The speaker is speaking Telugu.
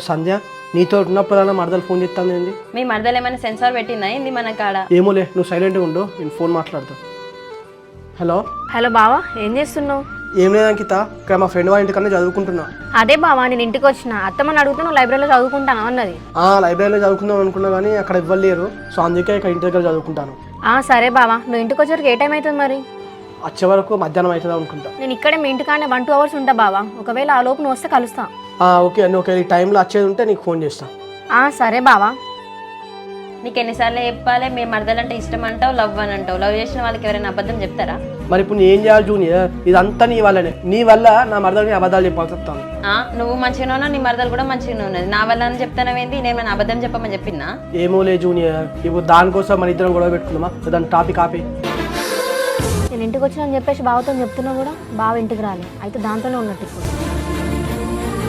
సంధ్య నీతో ఉన్నప్పుడు మరదలు ఫోన్ చేస్తాను ఏంది? మీ మరదలు ఏమైనా సెన్సార్ పెట్టిందా ఏంది మన కాడ? ఏమోలే, నువ్వు సైలెంట్గా ఉండు, నేను ఫోన్ మాట్లాడతా. హలో హలో బావా, ఏం చేస్తున్నావు? ఏం లేదు అంకిత, ఇక్కడ మా ఫ్రెండ్ వాళ్ళ ఇంటికన్నా చదువుకుంటున్నా. అదే బావా, నేను ఇంటికి వచ్చిన అత్తమ్మని అడుగుతూ నువ్వు లైబ్రరీలో చదువుకుంటాను అన్నది. లైబ్రరీలో చదువుకుందాం అనుకున్నా కానీ అక్కడ ఇవ్వలేరు, సో అందుకే ఇక్కడ ఇంటి దగ్గర చదువుకుంటాను. సరే బావా, నువ్వు ఇంటికి వచ్చేసరికి ఏ టైం అవుతుంది మరి? వచ్చే వరకు మధ్యాహ్నం అవుతుందా అనుకుంటా. నేను ఇక్కడే మీ ఇంటికానే 1-2 hours ఉంటా బావా, ఒకవేళ ఆ లోపు నువ్వు వస్తే కలుస్తా. ఓకే అన్నీ, ఒకవేళ ఈ టైంలో వచ్చేది ఉంటే నీకు ఫోన్ చేస్తా. సరే బావా. నీకు ఎన్నిసార్లు చెప్పాలి? మీ మరదలంటే ఇష్టం అంటావు, లవ్ అని అంటావు. లవ్ చేసిన వాళ్ళకి ఎవరైనా అబద్ధం చెప్తారా? మరి ఇప్పుడు నేను ఏం చేయాలి జూనియర్? ఇదంతా నీ వల్లనే, నీ వల్ల నా మరదలని అబద్ధాలు చెప్పాల్సి వస్తాను. నువ్వు మంచిగానే ఉన్నావు, నీ మరదలు కూడా మంచిగానే ఉన్నది. నా వల్ల అని చెప్తానవేంది? నేను అబద్ధం చెప్పమని చెప్పినా? ఏమోలే జూనియర్, ఇప్పుడు దానికోసం మన ఇద్దరం గొడవ పెట్టుకుందామా? దాని టాపిక్ ఆపి. నేను ఇంటికి వచ్చినా అని చెప్పేసి బావతో చెప్తున్నా కూడా బావ ఇంటికి రాలే, అయితే దాంతోనే ఉన్నట్టు ఇప్పుడు.